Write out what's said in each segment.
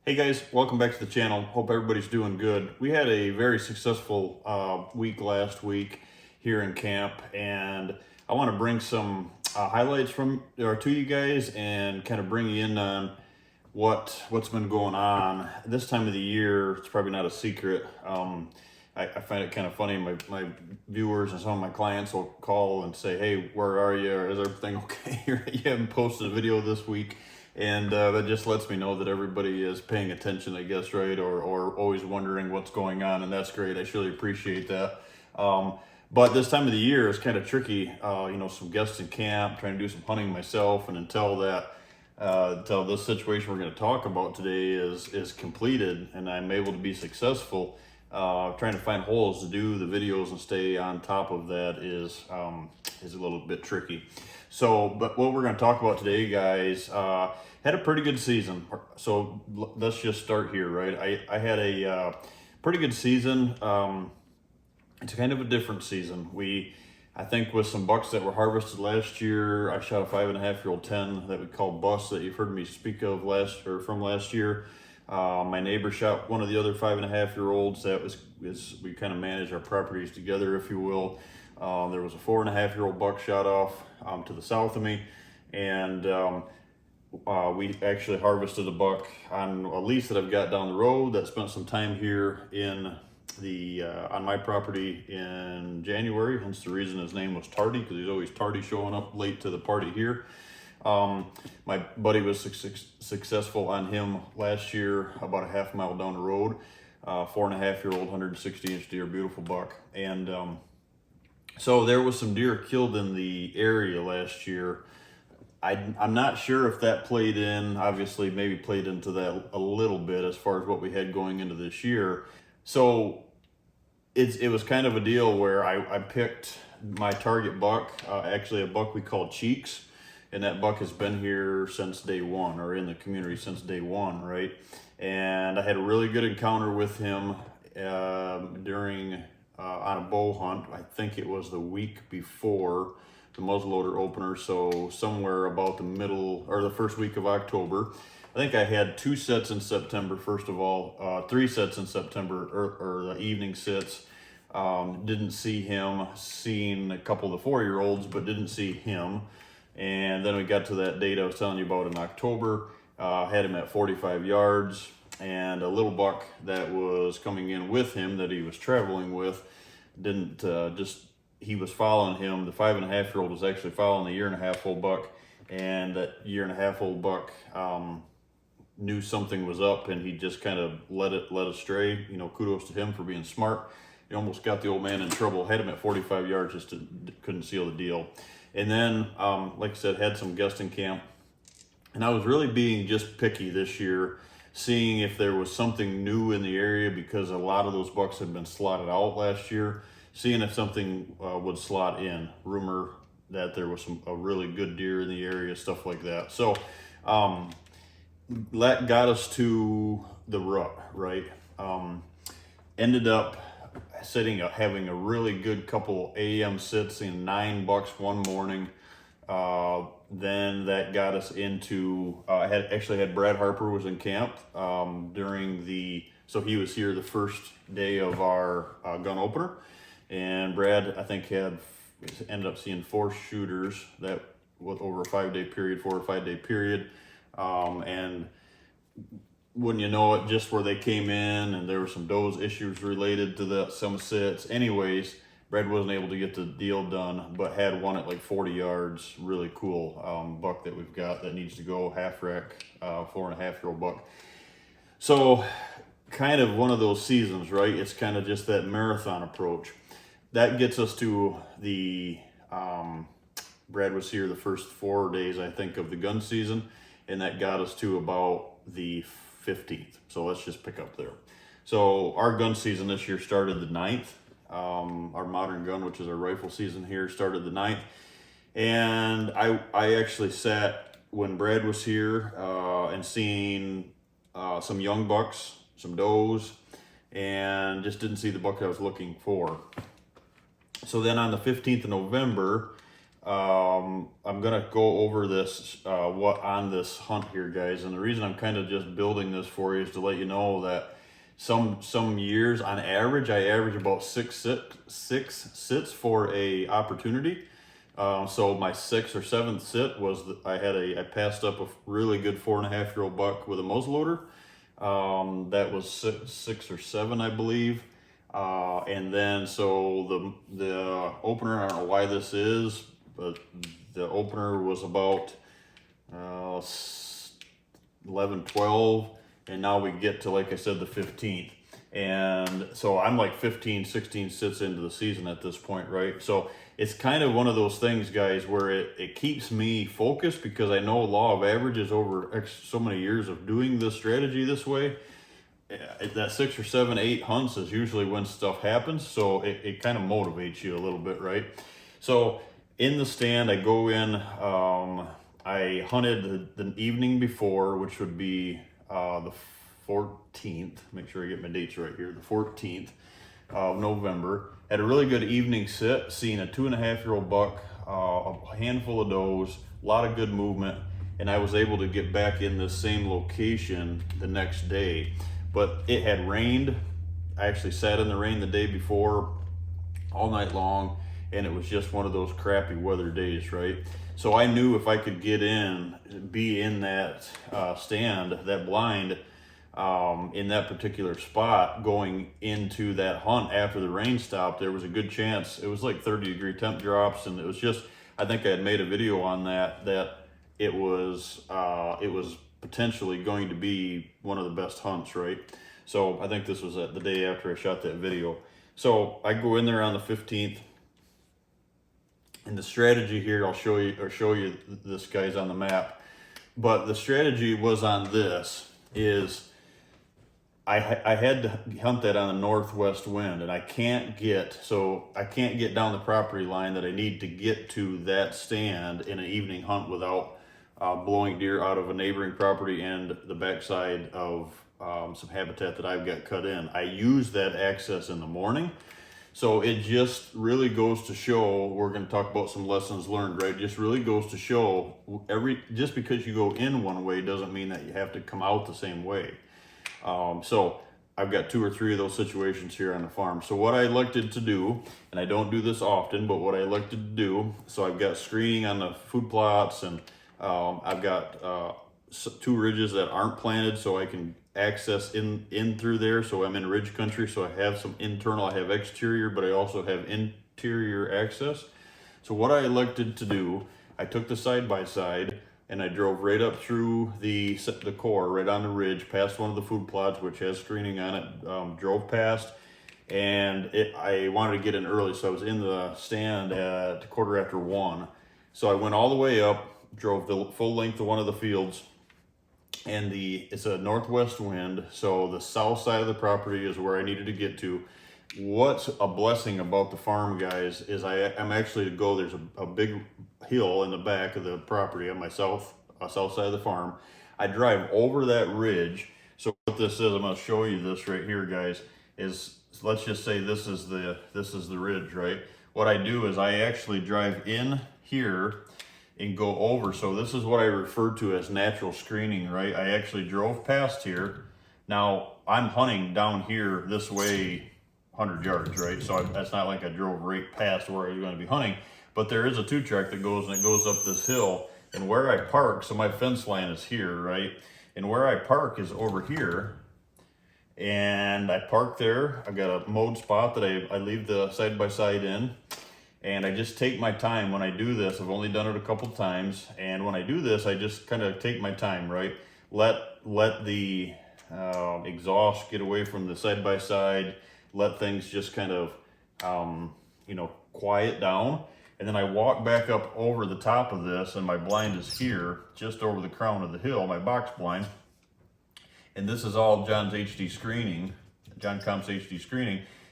Hey guys, welcome back to the channel. Hope everybody's doing good. We had a very successful week last week here in camp, and I want to bring some highlights from or to you guys and kind of bring you in on what's been going on this time of the year. It's probably not a secret. I find it kind of funny. My viewers and some of my clients will call and say, "Hey, where are you? Or is everything okay? You haven't posted a video this week." And that just lets me know that everybody is paying attention, I guess, right? Or always wondering what's going on, and that's great. I surely appreciate that. But this time of the year is kind of tricky. Some guests in camp, trying to do some hunting myself, and until this situation we're going to talk about today is completed, and I'm able to be successful, trying to find holes to do the videos and stay on top of that is a little bit tricky. So, but what we're going to talk about today, guys, had a pretty good season. So let's just start here, right? I had a pretty good season. It's kind of a different season. I think with some bucks that were harvested last year, I shot a 5.5-year-old 10 that we call Bus that you've heard me speak of from last year. My neighbor shot one of the other 5.5-year-olds. We kind of manage our properties together, if you will. There was a 4.5-year-old buck shot off to the south of me, and we actually harvested a buck on a lease that I've got down the road that spent some time here on my property in January, hence the reason his name was Tardy, because he's always tardy showing up late to the party here. My buddy was successful on him last year, about a half mile down the road. 4.5-year-old 160-inch deer, beautiful buck. And so there was some deer killed in the area last year. I'm not sure if that played in, obviously maybe played into that a little bit as far as what we had going into this year. So it was kind of a deal where I picked my target buck, actually a buck we call Cheeks, and that buck has been here since day one, or in the community since day one, right? And I had a really good encounter with him on a bow hunt. I think it was the week before the muzzleloader opener, so somewhere about the middle or the first week of October. I think I had 2 sets in September, first of all, 3 sets in September, or the evening sits. Didn't see him, seen a couple of the 4-year-olds, but didn't see him. And then we got to that date I was telling you about in October, had him at 45 yards, and a little buck that was coming in with him that he was traveling with he was following him. The 5.5-year-old was actually following the 1.5-year-old buck, and that 1.5-year-old buck knew something was up, and he just kind of let it astray. Kudos to him for being smart. He almost got the old man in trouble. Had him at 45 yards, just couldn't seal the deal. And then, like I said, had some guests in camp, and I was really being just picky this year, seeing if there was something new in the area, because a lot of those bucks had been slotted out last year, seeing if something would slot in. Rumor that there was a really good deer in the area, stuff like that. So that got us to the rut, right? Ended up having a really good couple AM sits in 9 bucks one morning. Then that got us into, I had Brad Harper was in camp so he was here the first day of our gun opener. And Brad, I think, ended up seeing 4 shooters that was over a 5-day period, 4 or 5-day period. And wouldn't you know it, just where they came in, and there were some does issues related to some sits. Anyways, Brad wasn't able to get the deal done, but had one at like 40 yards, really cool buck that we've got that needs to go half rack, 4.5-year-old buck. So kind of one of those seasons, right? It's kind of just that marathon approach. That gets us to Brad was here the first 4 days, I think, of the gun season, and that got us to about the 15th. So let's just pick up there. So our gun season this year started the 9th. Our modern gun, which is our rifle season here, started the 9th. And I actually sat when Brad was here and seen some young bucks, some does, and just didn't see the buck I was looking for. So then on the 15th of November, I'm gonna go over this, what on this hunt here, guys. And the reason I'm kind of just building this for you is to let you know that some years on average, I average about six sits for a opportunity. So my sixth or seventh sit was I passed up a really good 4.5-year-old buck with a muzzleloader. That was six or seven, I believe. And then so the opener, I don't know why this is, but the opener was about 11, 12, and now we get to, like I said, the 15th. And so I'm like 15, 16 sits into the season at this point, right? So it's kind of one of those things, guys, where it keeps me focused, because I know law of averages over so many years of doing this strategy this way. That 6 or 7, 8 hunts is usually when stuff happens. So it kind of motivates you a little bit, right? So in the stand, I go in, I hunted the evening before, which would be the 14th. Make sure I get my dates right here. The 14th of November. Had a really good evening sit, seeing a 2.5-year-old buck, a handful of does, a lot of good movement, and I was able to get back in the same location the next day. But it had rained. I actually sat in the rain the day before all night long, and it was just one of those crappy weather days, right? So I knew if I could be in that stand, that blind, in that particular spot going into that hunt after the rain stopped, there was a good chance. It was like 30-degree temp drops, and it was just, I think I had made a video on that it was potentially going to be one of the best hunts, right? So I think this was the day after I shot that video. So I go in there on the 15th, and the strategy here, I'll show you this, guys, on the map. But the strategy was on this, is I had to hunt that on a northwest wind, and I can't get down the property line that I need to get to that stand in an evening hunt without blowing deer out of a neighboring property and the backside of some habitat that I've got cut in. I use that access in the morning. So it just really goes to show, we're going to talk about some lessons learned, right? It just really goes to show, just because you go in one way doesn't mean that you have to come out the same way. So I've got 2 or 3 of those situations here on the farm. So what I elected to do, and I don't do this often, but what I elected to do, so I've got screening on the food plots, and I've got 2 ridges that aren't planted, so I can access in through there. So I'm in ridge country, so I have some internal, I have exterior, but I also have interior access. So what I elected to do, I took the side-by-side and I drove right up through the core, right on the ridge, past one of the food plots, which has screening on it, drove past, and I wanted to get in early, so I was in the stand at 1:15. So I went all the way up, drove the full length of one of the fields, and it's a northwest wind, so the south side of the property is where I needed to get to. What's a blessing about the farm, guys, is I'm actually to go, there's a big hill in the back of the property on my south side of the farm. I drive over that ridge. So what this is, I'm going to show you this right here, guys, is, let's just say this is the ridge, right? What I do is I actually drive in here and go over. So this is what I refer to as natural screening, right? I actually drove past here. Now I'm hunting down here this way 100 yards, right? So that's not like I drove right past where I was going to be hunting, but there is a 2-track that goes up this hill, and where I park, so my fence line is here, right? And where I park is over here, and I park there. I've got a mowed spot that I leave the side-by-side in, and I just take my time when I do this. I've only done it a couple times, and when I do this, I just kind of take my time, right? Let the exhaust get away from the side-by-side, let things just kind of, quiet down. And then I walk back up over the top of this, and my blind is here, just over the crown of the hill, my box blind. And this is all John Comp's HD screening.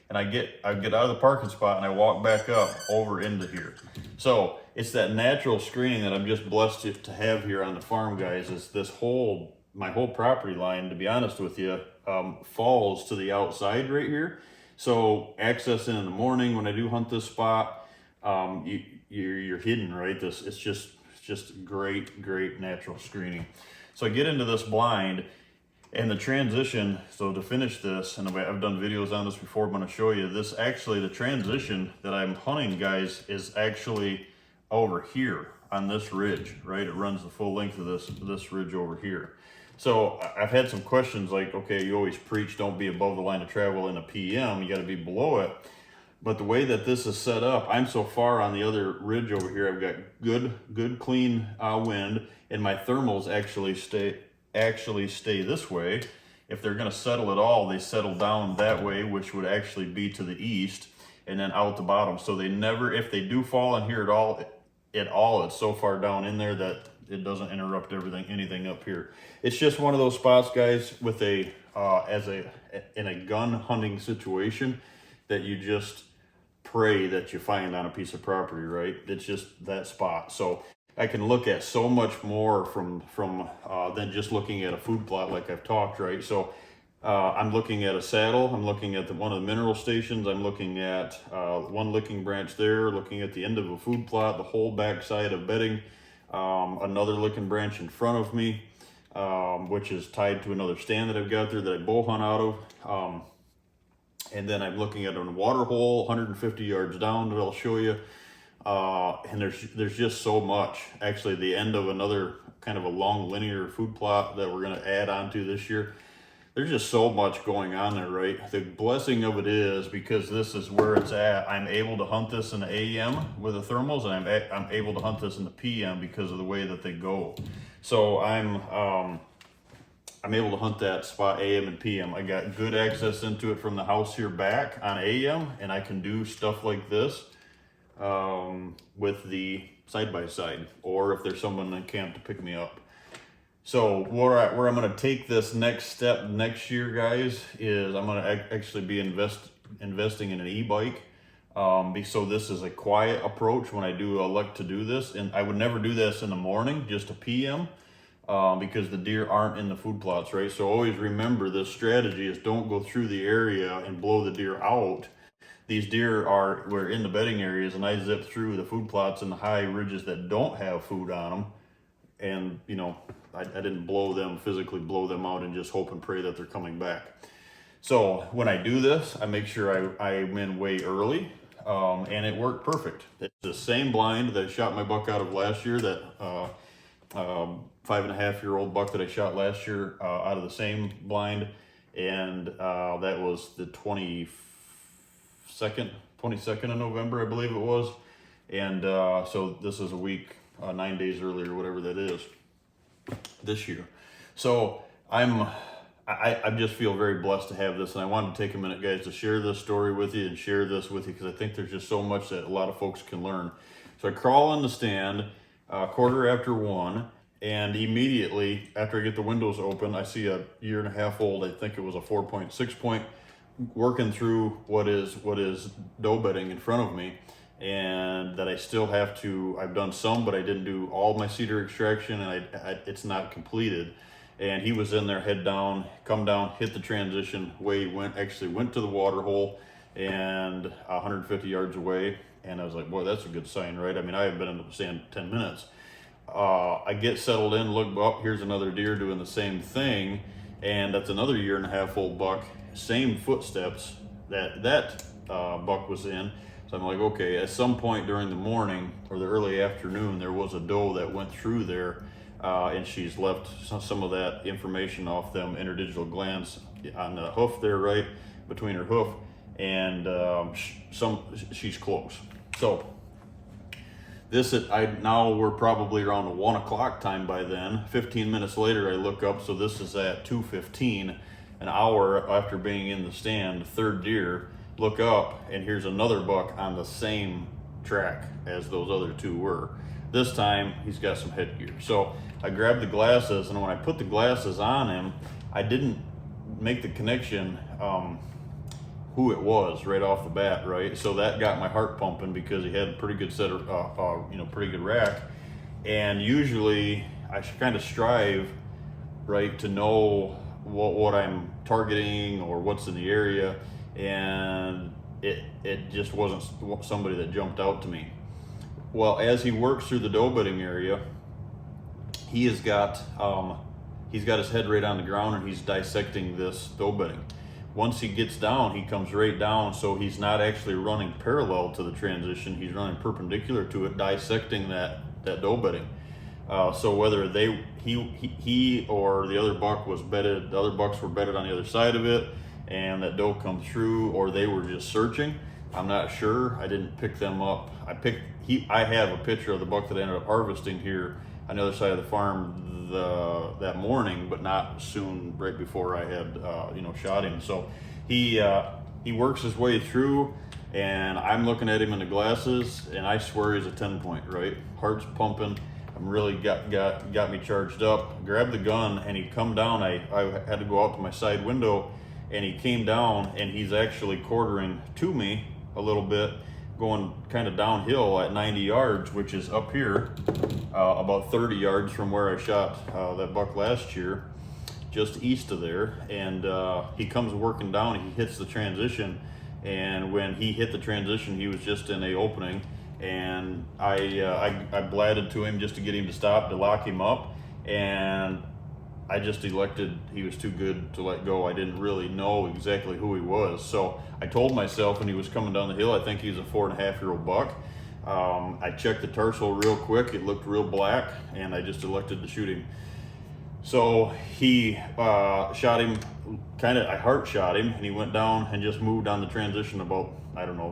And I get out of the parking spot and I walk back up over into here. So it's that natural screening that I'm just blessed to have here on the farm, guys. Is my whole property line, to be honest with you, falls to the outside right here. So accessing in the morning when I do hunt this spot, you're hidden, right? It's just great natural screening. So I get into this blind, and the transition. So to finish this, and I've done videos on this before, I'm going to show you this. Actually, the transition that I'm hunting, guys, is actually over here on this ridge, right? It runs the full length of this ridge over here. So I've had some questions like, okay, you always preach don't be above the line of travel in a PM, you got to be below it. But the way that this is set up, I'm so far on the other ridge over here, I've got good clean wind, and my thermals actually stay this way. If they're going to settle at all, they settle down that way, which would actually be to the east, and then out the bottom. So they never, if they do fall in here at all, it's so far down in there that it doesn't interrupt anything up here. It's just one of those spots, guys, with in a gun hunting situation that you just pray that you find on a piece of property, right? It's just that spot. So I can look at so much more from than just looking at a food plot like I've talked, right? So I'm looking at a saddle, I'm looking at one of the mineral stations, I'm looking at one licking branch there, looking at the end of a food plot, the whole backside of bedding, another licking branch in front of me, which is tied to another stand that I've got there that I bow hunt out of. And then I'm looking at a water hole 150 yards down that I'll show you. And there's just so much. Actually, the end of another kind of a long linear food plot that we're going to add onto this year. There's just so much going on there, right? The blessing of it is, because this is where it's at, I'm able to hunt this in the AM with the thermals, and I'm able to hunt this in the PM because of the way that they go. So I'm able to hunt that spot AM and PM. I got good access into it from the house here back on AM, and I can do stuff like this with the side-by-side, or if there's someone in camp to pick me up. So where I'm going to take this next step next year, guys, is I'm going to actually be investing in an e-bike. So this is a quiet approach when I do elect to do this, and I would never do this in the morning, just a PM. Because the deer aren't in the food plots, right? So always remember, this strategy is don't go through the area and blow the deer out. These deer we're in the bedding areas, and I zip through the food plots and the high ridges that don't have food on them. And, you know, I didn't physically blow them out and just hope and pray that they're coming back. So when I do this, I make sure I'm in way early, and it worked perfect. It's the same blind that I shot my buck out of last year, that 5.5-year-old buck that I shot last year out of the same blind, and that was the 22nd of November, I believe it was. And so this is a week, 9 days earlier, whatever that is, this year. So I just feel very blessed to have this, and I wanted to take a minute, guys, to share this story with you and share this with you, because I think there's just so much that a lot of folks can learn. So I crawl in the stand, 1:15, and immediately after I get the windows open, I see a 1.5-year-old, I think it was a 4.6 point, working through what is doe bedding in front of me, and that I still have to, I've done some, but I didn't do all my cedar extraction, and it's not completed. And he was in there, head down, come down, hit the transition, actually went to the water hole, and 150 yards away. And I was like, boy, that's a good sign, right? I mean, I have been in the stand 10 minutes. I get settled in, look up, here's another deer doing the same thing, and that's another 1.5-year-old buck, same footsteps that buck was in. So I'm like, okay, at some point during the morning or the early afternoon, there was a doe that went through there, and she's left some of that information off them interdigital glands on the hoof there, right between her hoof, and she's close. So now we're probably around the 1 o'clock time by then. 15 minutes later, I look up, so this is at 2:15, an hour after being in the stand, third deer. Look up, and here's another buck on the same track as those other two were. This time, he's got some headgear. So I grabbed the glasses, and when I put the glasses on him, I didn't make the connection who it was right off the bat, right? So that got my heart pumping, because he had a pretty good set of, pretty good rack. And usually I should kind of strive, right, to know what I'm targeting or what's in the area. And it just wasn't somebody that jumped out to me. Well, as he works through the doe bedding area, he's got his head right on the ground and he's dissecting this doe bedding. Once he gets down, he comes right down, so he's not actually running parallel to the transition. He's running perpendicular to it, dissecting that doe bedding. So whether he or the other buck was bedded, the other bucks were bedded on the other side of it, and that doe come through, or they were just searching, I'm not sure. I didn't pick them up. I have a picture of the buck that I ended up harvesting here on the other side of the farm that morning, but not soon, right before I had shot him. So he works his way through, and I'm looking at him in the glasses, and I swear he's a 10-point, right? Heart's pumping. I'm really got me charged up. Grabbed the gun, and he come down. I had to go out to my side window, and he came down, and he's actually quartering to me a little bit, going kind of downhill at 90 yards, which is up here, about 30 yards from where I shot that buck last year, just east of there. And he comes working down, he hits the transition, and when he hit the transition, he was just in a opening, and I blatted to him just to get him to stop, to lock him up, and I just elected he was too good to let go. I didn't really know exactly who he was. So I told myself when he was coming down the hill, I think he's a 4.5-year-old buck. I checked the tarsal real quick. It looked real black, and I just elected to shoot him. So he shot him, I heart shot him, and he went down and just moved on the transition about,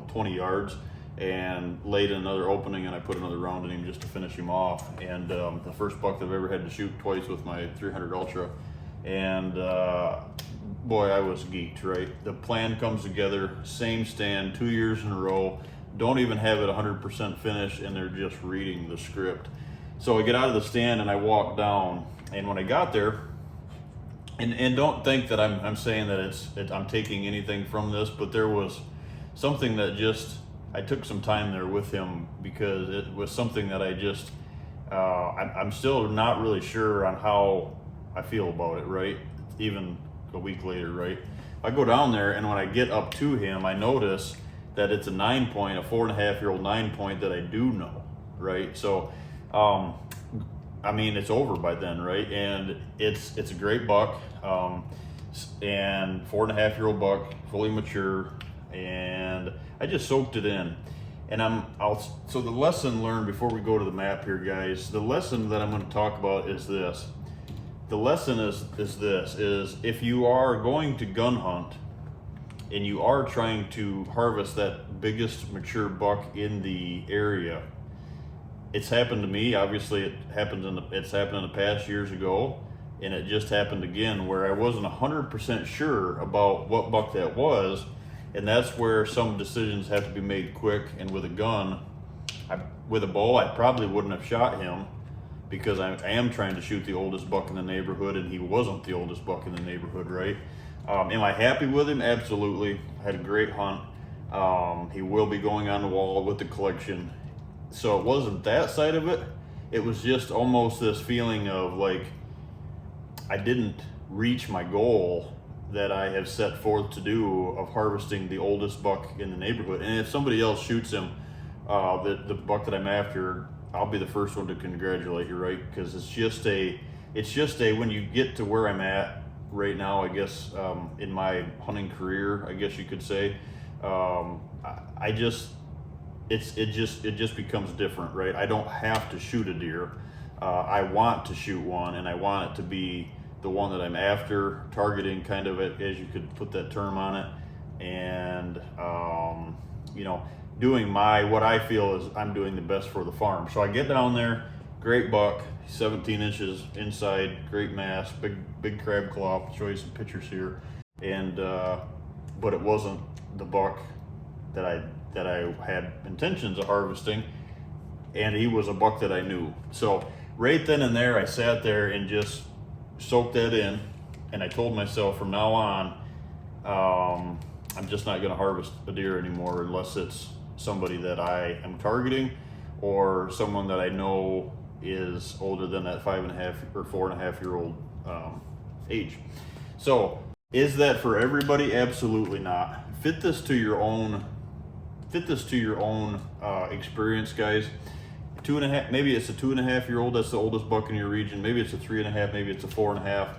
20 yards, and laid in another opening, and I put another round in him just to finish him off. And the first buck that I've ever had to shoot twice with my 300 Ultra, and boy, I was geeked, right? The plan comes together, same stand 2 years in a row, don't even have it 100% finished, and they're just reading the script. So I get out of the stand and I walk down, and when I got there, and don't think that I'm saying that I'm taking anything from this, but there was something that just, I took some time there with him, because it was something that I just, I'm still not really sure on how I feel about it, right? Even a week later, right? I go down there, and when I get up to him, I notice that it's a 9-point, a 4.5-year-old 9-point that I do know, right? So, it's over by then, right? And it's a great buck, and 4.5-year-old buck, fully mature, and I just soaked it in. And so the lesson learned before we go to the map here, guys, the lesson that I'm going to talk about is this. The lesson is if you are going to gun hunt and you are trying to harvest that biggest mature buck in the area, it's happened to me. Obviously, it's happened in the past years ago, and it just happened again where I wasn't 100% sure about what buck that was. And that's where some decisions have to be made quick. And with a gun, with a bow, I probably wouldn't have shot him, because I am trying to shoot the oldest buck in the neighborhood, and he wasn't the oldest buck in the neighborhood, right? Am I happy with him? Absolutely. I had a great hunt. He will be going on the wall with the collection. So it wasn't that side of it. It was just almost this feeling of like, I didn't reach my goal that I have set forth to do of harvesting the oldest buck in the neighborhood. And if somebody else shoots him, the buck that I'm after, I'll be the first one to congratulate you, right? Because it's just a, when you get to where I'm at right now, I guess, in my hunting career, I guess you could say, it just becomes different, right? I don't have to shoot a deer. I want to shoot one, and I want it to be the one that I'm after, targeting, kind of it, as you could put that term on it. And doing what I feel is I'm doing the best for the farm. So I get down there, great buck, 17 inches inside, great mass, big crab claw. I'll show you some pictures here. And but it wasn't the buck that I had intentions of harvesting, and he was a buck that I knew. So right then and there, I sat there and just soaked that in, and I told myself from now on, I'm just not going to harvest a deer anymore unless it's somebody that I am targeting, or someone that I know is older than that 5.5 or 4.5-year-old age. So is that for everybody? Absolutely not. Fit this to your own fit this to your own experience, guys. 2.5, maybe it's a 2.5-year-old, that's the oldest buck in your region. Maybe it's a 3.5, maybe it's a 4.5.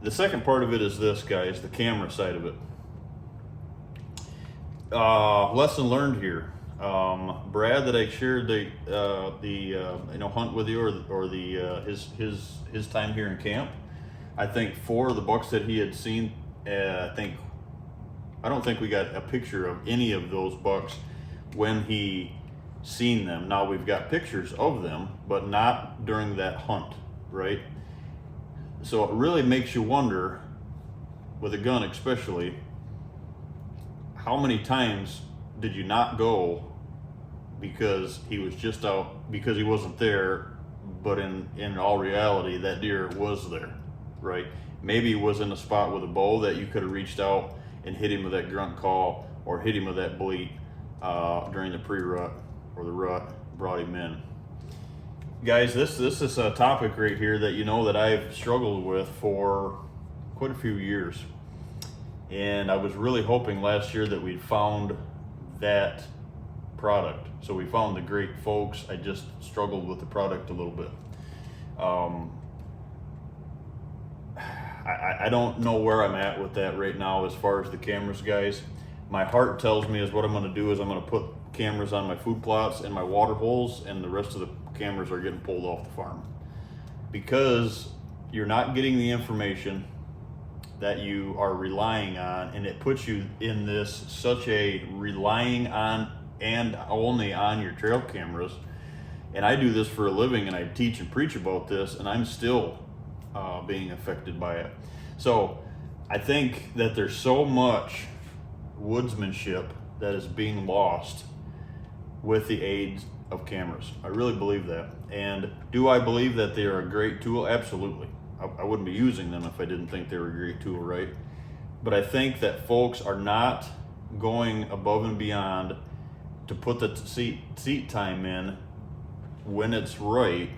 The second part of it is this, guys, the camera side of it. Lesson learned here. Brad, that I shared the hunt with you, or his time here in camp. I think 4 of the bucks that he had seen, I don't think we got a picture of any of those bucks when he seen them. Now we've got pictures of them, but not during that hunt, right? So it really makes you wonder, with a gun especially, how many times did you not go because he was just out, because he wasn't there, but in all reality that deer was there, right? Maybe he was in a spot with a bow that you could have reached out and hit him with that grunt call, or hit him with that bleat during the pre-rut or the rut, brought him in. Guys, this is a topic right here that that I've struggled with for quite a few years. And I was really hoping last year that we'd found that product. So we found the great folks. I just struggled with the product a little bit. I don't know where I'm at with that right now as far as the cameras, guys. My heart tells me is what I'm going to do is I'm going to put cameras on my food plots and my water holes, and the rest of the cameras are getting pulled off the farm, because you're not getting the information that you are relying on, and it puts you in this such a relying on and only on your trail cameras. And I do this for a living, and I teach and preach about this, and I'm still being affected by it. So I think that there's so much woodsmanship that is being lost with the aid of cameras. I really believe that. And do I believe that they are a great tool? Absolutely. I wouldn't be using them if I didn't think they were a great tool, right? But I think that folks are not going above and beyond to put the seat time in when it's right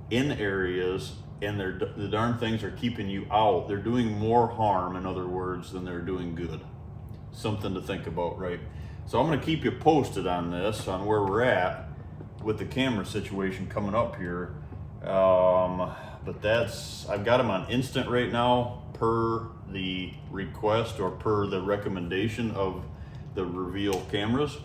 in areas, and the darn things are keeping you out. They're doing more harm, in other words, than they're doing good. Something to think about, right? So I'm going to keep you posted on this, on where we're at with the camera situation coming up here. But I've got them on instant right now, per the request or per the recommendation of the Reveal cameras.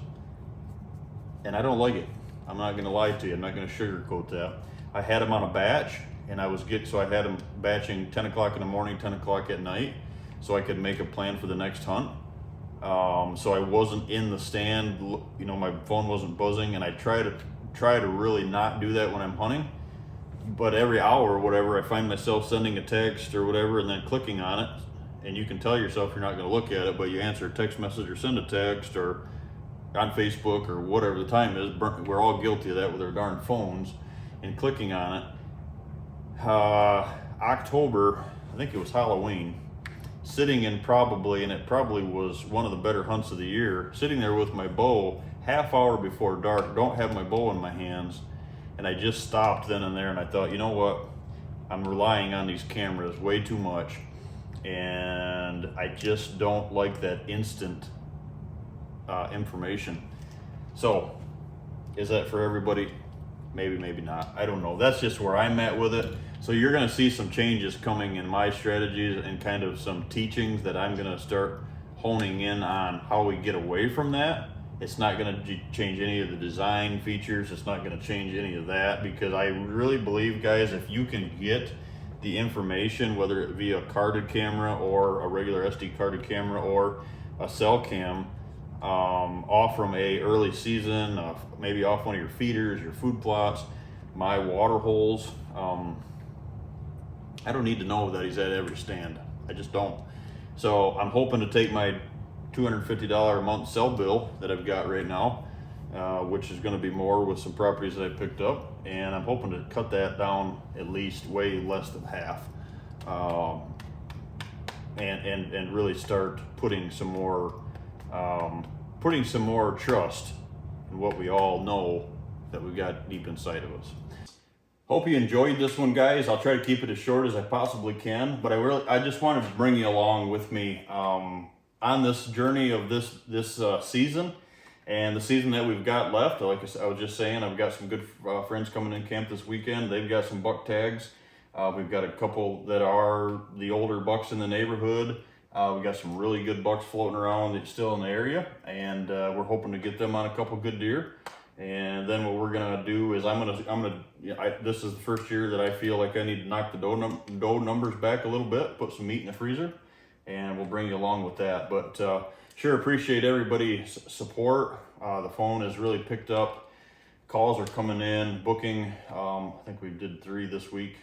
And I don't like it. I'm not going to lie to you. I'm not going to sugarcoat that. I had them on a batch, and so I had them batching 10 o'clock in the morning, 10 o'clock at night, so I could make a plan for the next hunt. So I wasn't in the stand, my phone wasn't buzzing, and I try to really not do that when I'm hunting. But every hour or whatever, I find myself sending a text or whatever, and then clicking on it. And you can tell yourself you're not going to look at it, but you answer a text message or send a text, or on Facebook or whatever the time is. We're all guilty of that with our darn phones, and clicking on it. October, I think it was Halloween, sitting in and it probably was one of the better hunts of the year, sitting there with my bow, half hour before dark, don't have my bow in my hands, and I just stopped then and there, and I thought, you know what, I'm relying on these cameras way too much, and I just don't like that instant information. So is that for everybody? Maybe, maybe not. I don't know. That's just where I'm at with it. So you're going to see some changes coming in my strategies, and kind of some teachings that I'm going to start honing in on how we get away from that. It's not going to change any of the design features. It's not going to change any of that, because I really believe, guys, if you can get the information, whether it be a carded camera or a regular SD carded camera or a cell cam, off from a early season, maybe off one of your feeders, your food plots, my water holes. I don't need to know that he's at every stand. I just don't. So I'm hoping to take my $250 a month cell bill that I've got right now, which is going to be more with some properties that I picked up, and I'm hoping to cut that down at least way less than half, and really start putting some more trust in what we all know that we've got deep inside of us. Hope you enjoyed this one, guys. I'll try to keep it as short as I possibly can, but I just wanted to bring you along with me on this journey of this season. And the season that we've got left, like I was just saying, I've got some good friends coming in camp this weekend. They've got some buck tags. We've got a couple that are the older bucks in the neighborhood. We've got some really good bucks floating around that's still in the area, and we're hoping to get them on a couple good deer. And then what we're gonna do is this is the first year that I feel like I need to knock the doe numbers back a little bit, put some meat in the freezer, and we'll bring you along with that. But sure appreciate everybody's support. The phone has really picked up. Calls are coming in, booking. I think we did 3 this week.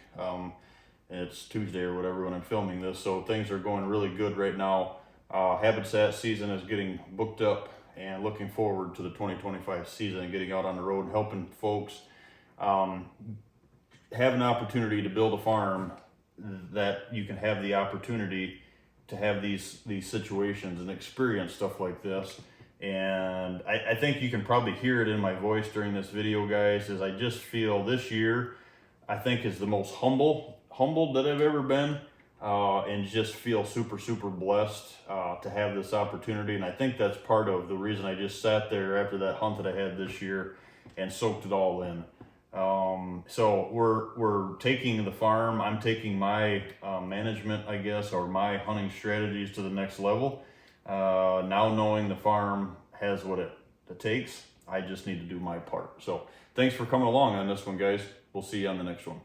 It's Tuesday or whatever when I'm filming this, so things are going really good right now. Habitat season is getting booked up, and looking forward to the 2025 season and getting out on the road and helping folks have an opportunity to build a farm that you can have the opportunity to have these situations and experience stuff like this. And I think you can probably hear it in my voice during this video, guys, is I just feel this year, I think, is the most humbled that I've ever been, and just feel super blessed to have this opportunity. And I think that's part of the reason I just sat there after that hunt that I had this year and soaked it all in. So we're taking the farm, I'm taking my management, I guess, or my hunting strategies to the next level. Now knowing the farm has what it takes, I just need to do my part. So thanks for coming along on this one, guys. We'll see you on the next one.